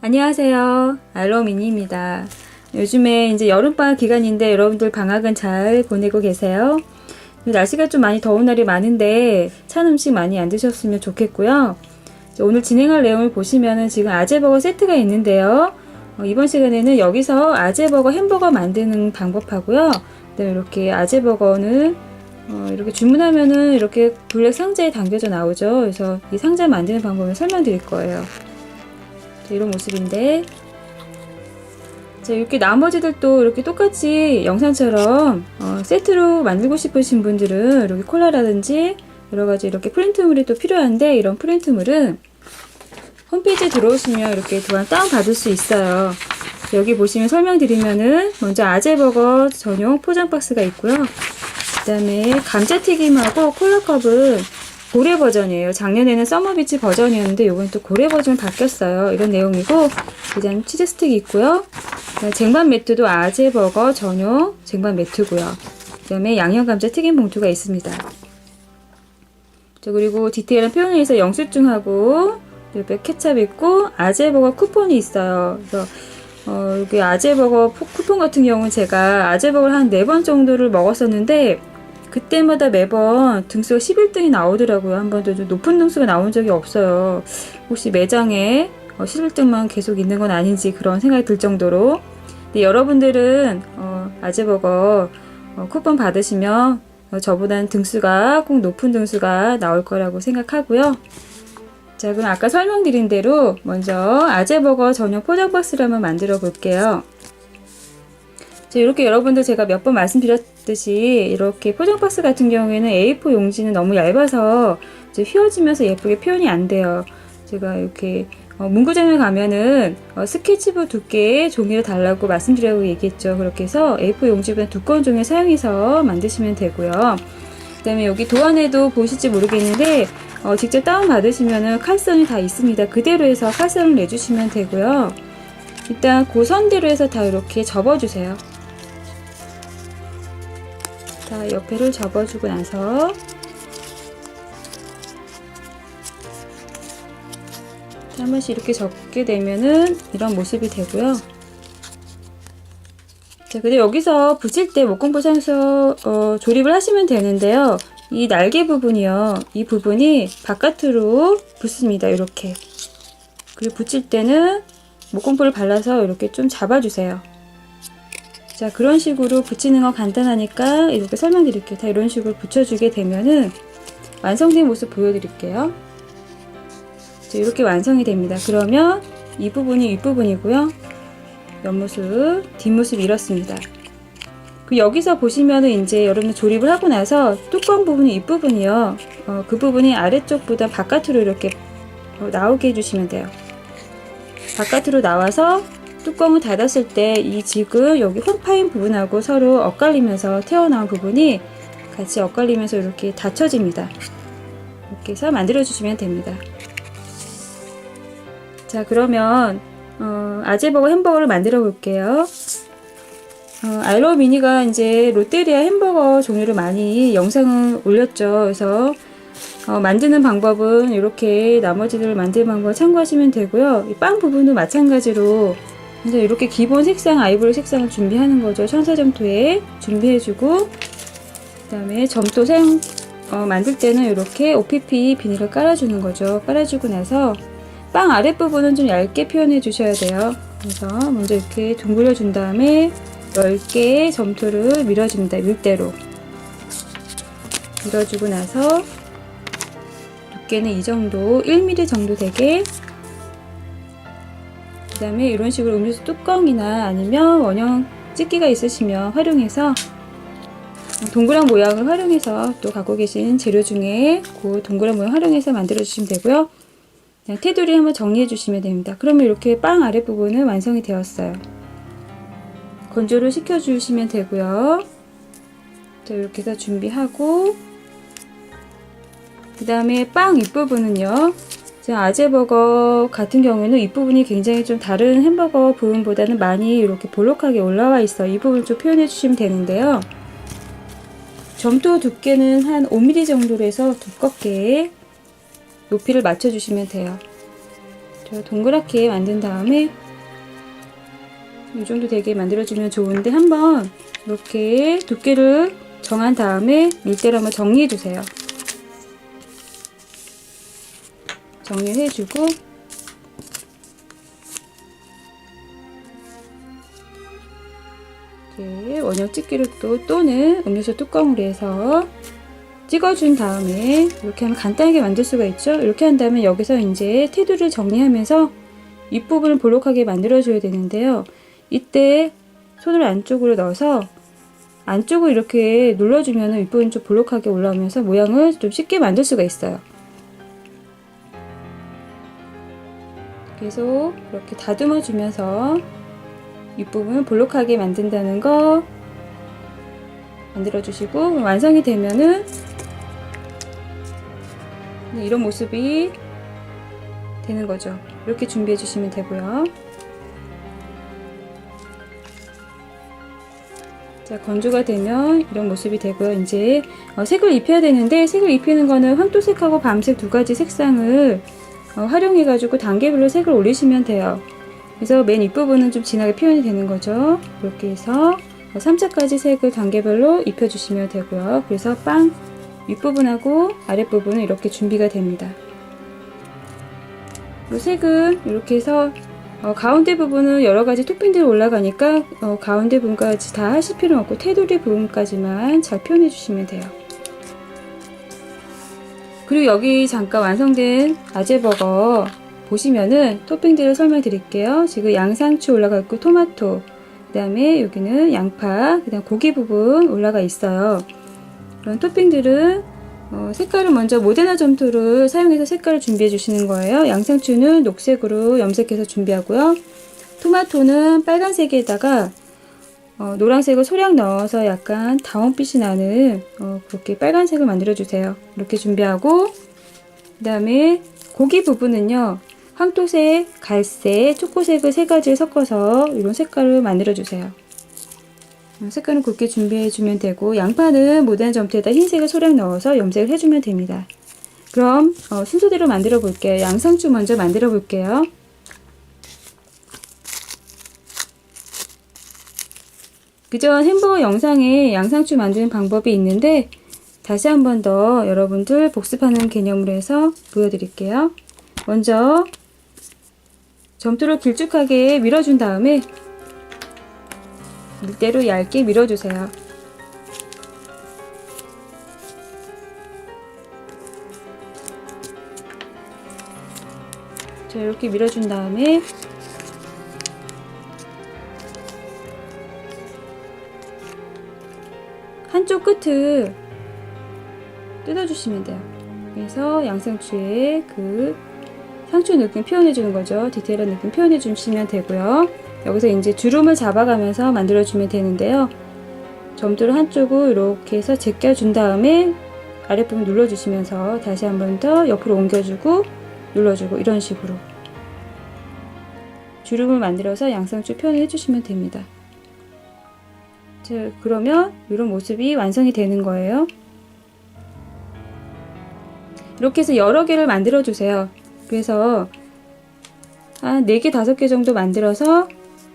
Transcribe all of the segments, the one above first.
안녕하세요. 알로미니입니다. 요즘에 이제 여름방학 기간인데 여러분들 방학은 잘 보내고 계세요? 날씨가 좀 많이 더운 날이 많은데 찬 음식 많이 안 드셨으면 좋겠고요. 오늘 진행할 내용을 보시면은 지금 아재버거 세트가 있는데요. 이번 시간에는 여기서 아재버거 햄버거 만드는 방법하고요. 그다음에 이렇게 아재버거는 이렇게 주문하면은 이렇게 블랙 상자에 담겨져 나오죠. 그래서 이 상자 만드는 방법을 설명드릴 거예요. 이런 모습인데, 자, 이렇게 나머지들도 이렇게 똑같이 영상처럼 세트로 만들고 싶으신 분들은 이렇게 콜라라든지 여러가지 이렇게 프린트물이 또 필요한데, 이런 프린트물은 홈페이지에 들어오시면 이렇게 도안 다운받을 수 있어요. 여기 보시면 설명드리면은 먼저 아재버거 전용 포장 박스가 있고요. 그 다음에 감자튀김하고 콜라컵은 고래 버전이에요. 작년에는 서머비치 버전이었는데 이번 또 고래 버전 바뀌었어요. 이런 내용이고, 그 다음 치즈 스틱이 있고요. 쟁반 매트도 아재버거 전용 쟁반 매트고요. 그 다음에 양념 감자 튀김 봉투가 있습니다. 그리고 디테일한 표현에 의해서 영수증하고 옆에 케찹 있고 아재버거 쿠폰이 있어요. 그래서 여기 아재버거 쿠폰 같은 경우는 제가 아재버거를 한 4번 정도를 먹었었는데 그때마다 매번 등수가 11등이 나오더라고요. 한 번도 좀 높은 등수가 나온 적이 없어요. 혹시 매장에 11등만 계속 있는 건 아닌지 그런 생각이 들 정도로. 근데 여러분들은 아재버거 쿠폰 받으시면 저보다는 등수가 꼭 높은 등수가 나올 거라고 생각하고요. 자, 그럼 아까 설명드린 대로 먼저 아재버거 전용 포장 박스를 한번 만들어 볼게요. 자, 이렇게 여러분들 제가 몇 번 말씀드렸듯이 이렇게 포장 박스 같은 경우에는 A4 용지는 너무 얇아서 이제 휘어지면서 예쁘게 표현이 안 돼요. 제가 이렇게 문구점에 가면은 스케치북 두께의 종이를 달라고 말씀드리라고 얘기했죠. 그렇게 해서 A4 용지보다 두꺼운 종이를 사용해서 만드시면 되고요. 그 다음에 여기 도안에도 보실지 모르겠는데 직접 다운받으시면은 칼선이 다 있습니다. 그대로 해서 칼선을 내주시면 되고요. 일단 그 선대로 해서 다 이렇게 접어주세요. 자, 옆에를 접어주고 나서 한 번씩 이렇게 접게 되면은 이런 모습이 되고요. 자, 근데 여기서 붙일 때 목공포장에서 조립을 하시면 되는데요. 이 날개 부분이요. 이 부분이 바깥으로 붙습니다. 이렇게. 그리고 붙일 때는 목공포를 발라서 이렇게 좀 잡아주세요. 자, 그런 식으로 붙이는 건 간단하니까 이렇게 설명드릴게요. 다 이런 식으로 붙여주게 되면은 완성된 모습 보여드릴게요. 자, 이렇게 완성이 됩니다. 그러면 이 부분이 윗부분이고요. 옆모습, 뒷모습 이렇습니다. 그 여기서 보시면은 이제 여러분 조립을 하고 나서 뚜껑 부분이 윗부분이요. 그 부분이 아래쪽보다 바깥으로 이렇게 나오게 해주시면 돼요. 바깥으로 나와서 뚜껑을 닫았을 때 이 지금 여기 홈 파인 부분하고 서로 엇갈리면서 튀어나온 부분이 같이 엇갈리면서 이렇게 닫혀집니다. 이렇게 해서 만들어 주시면 됩니다. 자, 그러면 아재버거 햄버거를 만들어 볼게요. 알로미니가 이제 롯데리아 햄버거 종류를 많이 영상을 올렸죠. 그래서 만드는 방법은 이렇게 나머지들을 만드는 방법을 참고하시면 되고요. 이 빵 부분도 마찬가지로 이제 이렇게 기본 색상 아이보리 색상을 준비하는 거죠. 천사점토에 준비해주고, 그 다음에 점토 만들 때는 이렇게 OPP 비닐을 깔아주는 거죠. 깔아주고 나서 빵 아랫부분은 좀 얇게 표현해 주셔야 돼요. 그래서 먼저 이렇게 둥글려 준 다음에 넓게 점토를 밀어줍니다. 밀대로 밀어주고 나서 두께는 이 정도 1mm 정도 되게, 그 다음에 이런 식으로 음료수 뚜껑이나 아니면 원형 집기가 있으시면 활용해서 동그란 모양을 활용해서 또 갖고 계신 재료 중에 그 동그란 모양 활용해서 만들어 주시면 되고요. 그냥 테두리 한번 정리해 주시면 됩니다. 그러면 이렇게 빵 아랫부분은 완성이 되었어요. 건조를 시켜 주시면 되고요. 자, 이렇게 해서 준비하고, 그 다음에 빵 윗부분은요. 아재버거 같은 경우에는 윗부분이 굉장히 좀 다른 햄버거 부분보다는 많이 이렇게 볼록하게 올라와 있어요. 이 부분을 좀 표현해 주시면 되는데요. 점토 두께는 한 5mm 정도로 해서 두껍게 높이를 맞춰 주시면 돼요. 자, 동그랗게 만든 다음에 이 정도 되게 만들어주면 좋은데 한번 이렇게 두께를 정한 다음에 밀대로 한번 정리해 주세요. 정리해 주고 이렇게 원형 집기를 또는 음료수 뚜껑으로 해서 찍어준 다음에 이렇게 하면 간단하게 만들 수가 있죠. 이렇게 한 다음에 여기서 이제 테두리를 정리하면서 윗부분을 볼록하게 만들어 줘야 되는데요. 이때 손을 안쪽으로 넣어서 안쪽으로 이렇게 눌러주면 윗부분이 좀 볼록하게 올라오면서 모양을 좀 쉽게 만들 수가 있어요. 계속 이렇게 다듬어 주면서 윗부분을 볼록하게 만든다는 거 만들어 주시고 완성이 되면은 이런 모습이 되는 거죠. 이렇게 준비해 주시면 되고요. 자, 건조가 되면 이런 모습이 되고요. 이제 색을 입혀야 되는데 색을 입히는 거는 황토색하고 밤색 두 가지 색상을 활용해 가지고 단계별로 색을 올리시면 돼요. 그래서 맨 윗부분은 좀 진하게 표현이 되는 거죠. 이렇게 해서 3차까지 색을 단계별로 입혀 주시면 되고요. 그래서 빵 윗부분하고 아랫부분은 이렇게 준비가 됩니다. 이 색은 이렇게 해서 가운데 부분은 여러가지 토핑들이 올라가니까 가운데 부분까지 다 하실 필요는 없고 테두리 부분까지만 잘 표현해 주시면 돼요. 그리고 여기 잠깐 완성된 아재버거 보시면은 토핑들을 설명드릴게요. 지금 양상추 올라가 있고 토마토, 그 다음에 여기는 양파, 그 다음 고기 부분 올라가 있어요. 그런 토핑들은 색깔을 먼저 모데나 점토를 사용해서 색깔을 준비해 주시는 거예요. 양상추는 녹색으로 염색해서 준비하고요. 토마토는 빨간색에다가 노란색을 소량 넣어서 약간 다운빛이 나는 그렇게 빨간색을 만들어 주세요. 이렇게 준비하고 그 다음에 고기 부분은요, 황토색, 갈색, 초코색을 세 가지를 섞어서 이런 색깔을 만들어 주세요. 색깔은 굵게 준비해 주면 되고, 양파는 모데나 점토에다 흰색을 소량 넣어서 염색을 해주면 됩니다. 그럼 순서대로 만들어 볼게요. 양상추 먼저 만들어 볼게요. 그전 햄버거 영상에 양상추 만드는 방법이 있는데 다시 한 번 더 여러분들 복습하는 개념으로 해서 보여드릴게요. 먼저 점토를 길쭉하게 밀어준 다음에 밀대로 얇게 밀어주세요. 자, 이렇게 밀어준 다음에 한쪽 끝을 뜯어주시면 돼요. 그래서 양상추의 그 상추 느낌 표현해주는 거죠. 디테일한 느낌 표현해주시면 되고요. 여기서 이제 주름을 잡아가면서 만들어주면 되는데요. 점토를 한쪽을 이렇게 해서 제껴준 다음에 아랫부분 눌러주시면서 다시 한 번 더 옆으로 옮겨주고 눌러주고 이런 식으로 주름을 만들어서 양상추 표현을 해주시면 됩니다. 자, 그러면 이런 모습이 완성이 되는 거예요. 이렇게 해서 여러 개를 만들어 주세요. 그래서 한 4개, 5개 정도 만들어서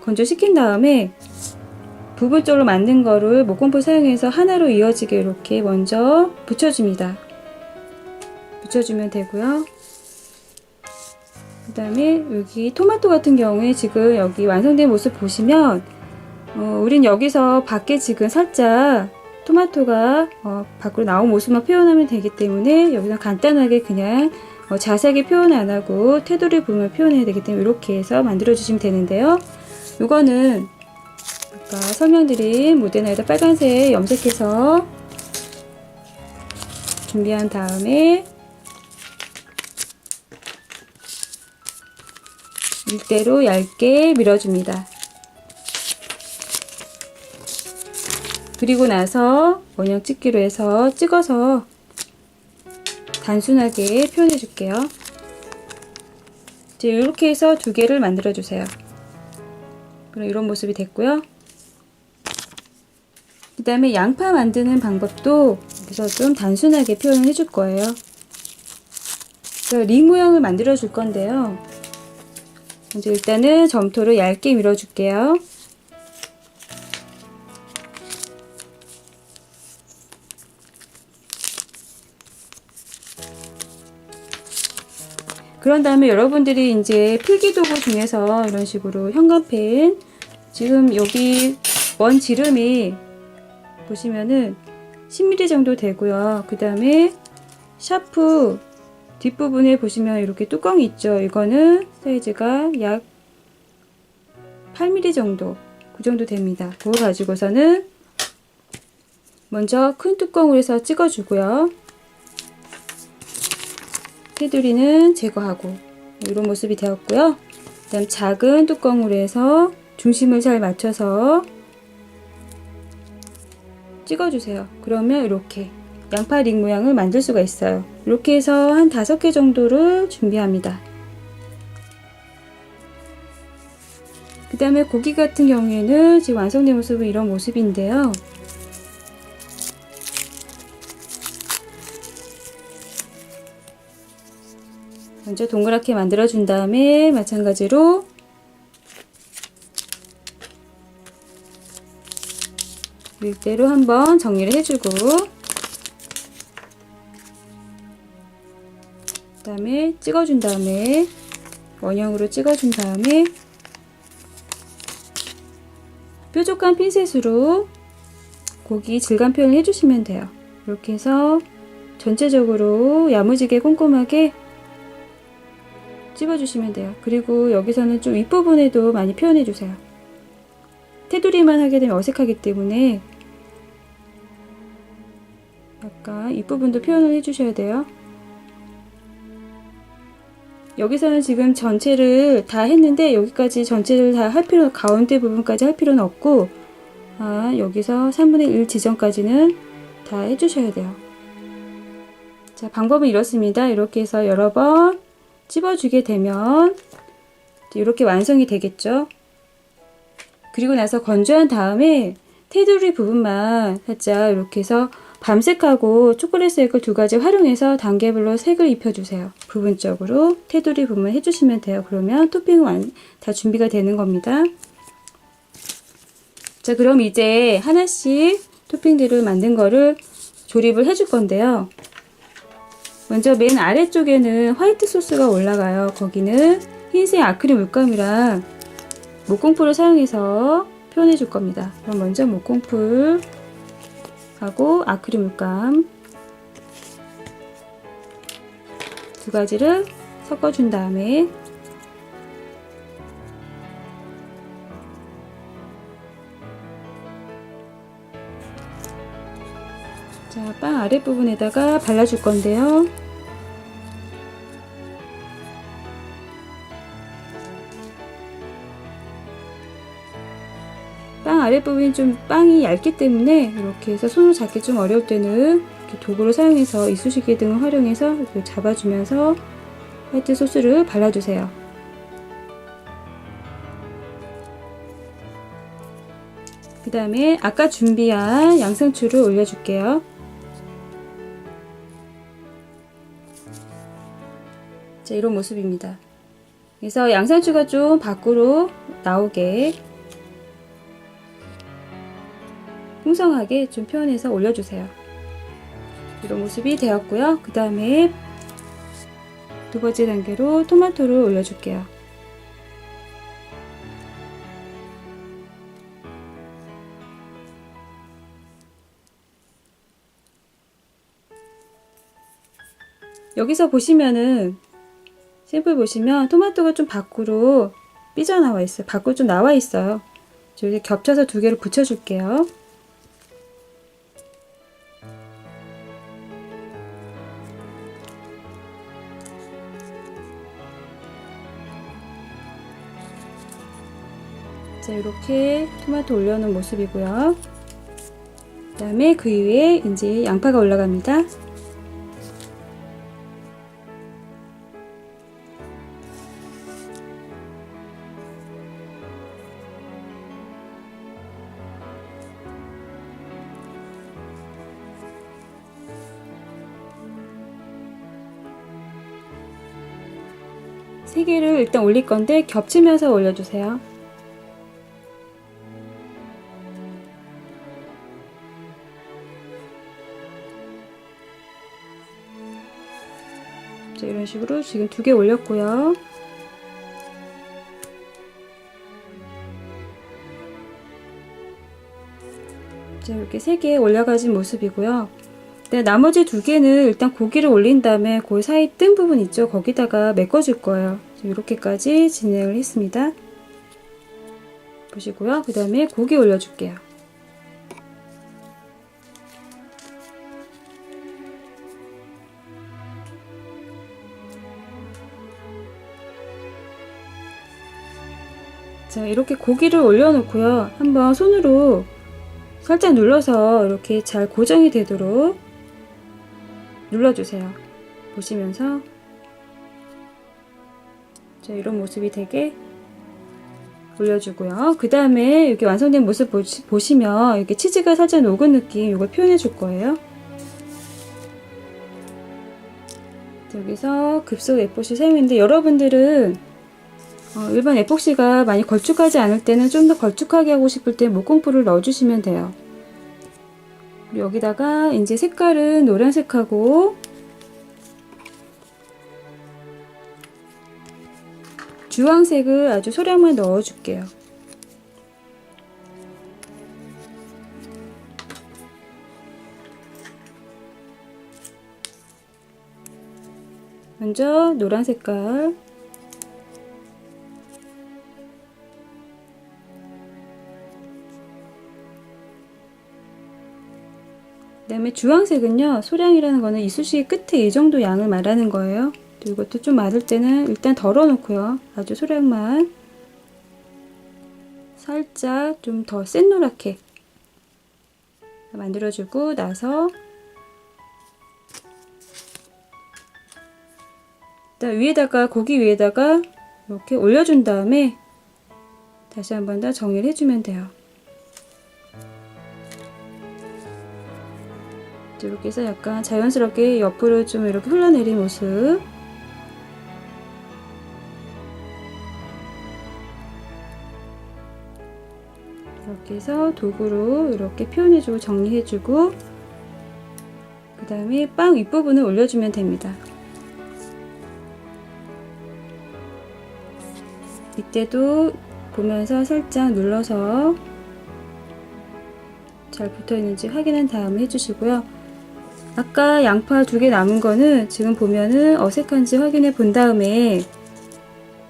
건조시킨 다음에 부분적으로 만든 거를 목공풀 사용해서 하나로 이어지게 이렇게 먼저 붙여줍니다. 붙여주면 되고요. 그 다음에 여기 토마토 같은 경우에 지금 여기 완성된 모습 보시면 우린 여기서 밖에 지금 살짝 토마토가 밖으로 나온 모습만 표현하면 되기 때문에 여기서 간단하게 그냥 자세하게 표현 안 하고 테두리 부분을 표현해야 되기 때문에 이렇게 해서 만들어 주시면 되는데요. 이거는 아까 설명드린 모데나에다 빨간색 염색해서 준비한 다음에 밀대로 얇게 밀어줍니다. 그리고 나서 원형 찍기로 해서 찍어서 단순하게 표현해 줄게요. 이제 이렇게 해서 2개를 만들어 주세요. 그럼 이런 모습이 됐고요. 그 다음에 양파 만드는 방법도 여기서 좀 단순하게 표현을 해줄 거예요. 링 모양을 만들어 줄 건데요. 먼저 일단은 점토를 얇게 밀어줄게요. 그런 다음에 여러분들이 이제 필기도구 중에서 이런 식으로 현관펜, 지금 여기 원 지름이 보시면은 10mm 정도 되고요. 그 다음에 샤프 뒷부분에 보시면 이렇게 뚜껑이 있죠. 이거는 사이즈가 약 8mm 정도, 그 정도 됩니다. 그거 가지고서는 먼저 큰 뚜껑으로 해서 찍어주고요. 테두리는 제거하고 이런 모습이 되었고요. 그 다음 작은 뚜껑으로 해서 중심을 잘 맞춰서 찍어주세요. 그러면 이렇게 양파 링 모양을 만들 수가 있어요. 이렇게 해서 한 5개 정도를 준비합니다. 그 다음에 고기 같은 경우에는 지금 완성된 모습은 이런 모습인데요. 먼저 동그랗게 만들어 준 다음에 마찬가지로 밀대로 한번 정리를 해주고, 그 다음에 찍어준 다음에 원형으로 찍어준 다음에 뾰족한 핀셋으로 고기 질감 표현을 해주시면 돼요. 이렇게 해서 전체적으로 야무지게 꼼꼼하게 찝어주시면 돼요. 그리고 여기서는 좀 윗부분에도 많이 표현해주세요. 테두리만 하게 되면 어색하기 때문에 약간 윗부분도 표현을 해주셔야 돼요. 여기서는 지금 전체를 다 했는데 여기까지 전체를 다 할 필요는, 가운데 부분까지 할 필요는 없고, 여기서 3분의 1 지점까지는 다 해주셔야 돼요. 자, 방법은 이렇습니다. 이렇게 해서 여러 번 찝어주게 되면 이렇게 완성이 되겠죠. 그리고 나서 건조한 다음에 테두리 부분만 살짝 이렇게 해서 밤색하고 초콜릿색을 두 가지 활용해서 단계별로 색을 입혀주세요. 부분적으로 테두리 부분 해주시면 돼요. 그러면 토핑은 다 준비가 되는 겁니다. 자, 그럼 이제 하나씩 토핑들을 만든 거를 조립을 해줄 건데요. 먼저 맨 아래쪽에는 화이트 소스가 올라가요. 거기는 흰색 아크릴 물감이랑 목공풀을 사용해서 표현해 줄 겁니다. 그럼 먼저 목공풀 하고 아크릴 물감 두 가지를 섞어준 다음에 자, 빵 아랫부분에다가 발라줄 건데요. 빵 아랫부분이 좀 빵이 얇기 때문에 이렇게 해서 손으로 잡기 좀 어려울 때는 이렇게 도구를 사용해서 이쑤시개 등을 활용해서 이렇게 잡아주면서 화이트 소스를 발라주세요. 그 다음에 아까 준비한 양상추를 올려줄게요. 자, 이런 모습입니다. 그래서 양상추가 좀 밖으로 나오게 풍성하게 좀 표현해서 올려주세요. 이런 모습이 되었고요. 그 다음에 두 번째 단계로 토마토를 올려줄게요. 여기서 보시면은 샘플 보시면 토마토가 좀 밖으로 삐져나와 있어요. 밖으로 좀 나와 있어요. 이렇게 겹쳐서 두 개를 붙여줄게요. 자, 이렇게 토마토 올려놓은 모습이고요. 그 다음에 그 위에 이제 양파가 올라갑니다. 3개를 일단 올릴 건데 겹치면서 올려주세요. 자, 이런 식으로 지금 2개 올렸고요. 자, 이렇게 3개 올려가진 모습이고요. 네, 나머지 2개는 일단 고기를 올린 다음에 그 사이 뜬 부분 있죠? 거기다가 메꿔줄 거예요. 이렇게까지 진행을 했습니다. 보시고요. 그 다음에 고기 올려줄게요. 자, 이렇게 고기를 올려놓고요. 한번 손으로 살짝 눌러서 이렇게 잘 고정이 되도록 눌러주세요. 보시면서 자, 이런 모습이 되게 올려주고요. 그 다음에 이렇게 완성된 모습 보시면 이렇게 치즈가 살짝 녹은 느낌, 이걸 표현해 줄 거예요. 여기서 급속 에포시 사용했는데 여러분들은 일반 에폭시가 많이 걸쭉하지 않을 때는 좀 더 걸쭉하게 하고 싶을 때 목공풀을 넣어주시면 돼요. 그리고 여기다가 이제 색깔은 노란색하고 주황색을 아주 소량만 넣어줄게요. 먼저 노란 색깔, 그 다음에 주황색은요, 소량이라는 거는 이쑤시개 끝에 이 정도 양을 말하는 거예요. 이것도 좀 많을 때는 일단 덜어 놓고요. 아주 소량만 살짝 좀 더 센 노랗게 만들어주고 나서 일단 위에다가 고기 위에다가 이렇게 올려준 다음에 다시 한 번 더 정리를 해주면 돼요. 이렇게 해서 약간 자연스럽게 옆으로 좀 이렇게 흘러내린 모습, 이렇게 해서 도구로 이렇게 표현해주고 정리해주고 그 다음에 빵 윗부분을 올려주면 됩니다. 이때도 보면서 살짝 눌러서 잘 붙어있는지 확인한 다음에 해주시고요. 아까 양파 2개 남은 거는 지금 보면은 어색한지 확인해 본 다음에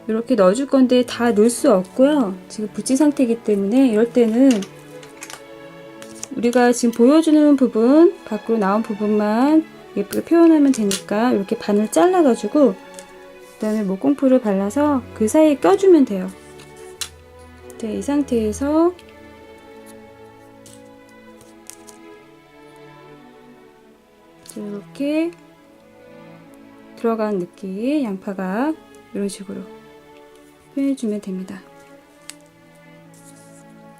이렇게 넣어줄 건데 다 넣을 수 없고요. 지금 붙인 상태이기 때문에 이럴 때는 우리가 지금 보여주는 부분, 밖으로 나온 부분만 예쁘게 표현하면 되니까 이렇게 반을 잘라가지고 그 다음에 목공풀을 발라서 그 사이에 껴주면 돼요. 네, 이 상태에서 이렇게 들어간 느낌, 양파가 이런 식으로 표현해주면 됩니다.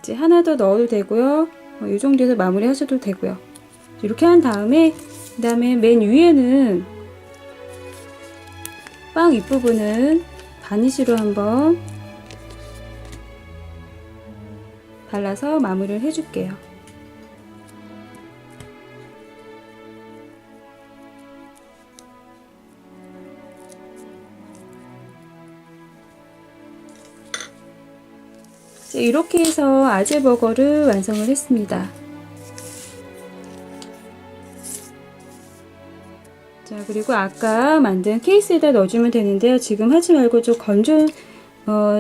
이제 하나 더 넣어도 되고요. 이 정도에서 마무리 하셔도 되고요. 이렇게 한 다음에 그 다음에 맨 위에는 빵 윗부분은 바니쉬로 한번 발라서 마무리를 해줄게요. 이렇게 해서 아재버거를 완성을 했습니다. 자, 그리고 아까 만든 케이스에다 넣어주면 되는데요. 지금 하지 말고 좀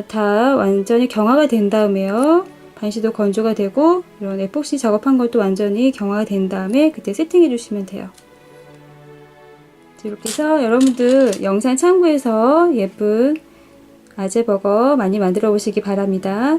다 완전히 경화가 된 다음에요. 반시도 건조가 되고 이런 에폭시 작업한 것도 완전히 경화가 된 다음에 그때 세팅해 주시면 돼요. 이렇게 해서 여러분들 영상 참고해서 예쁜 아재버거 많이 만들어 보시기 바랍니다.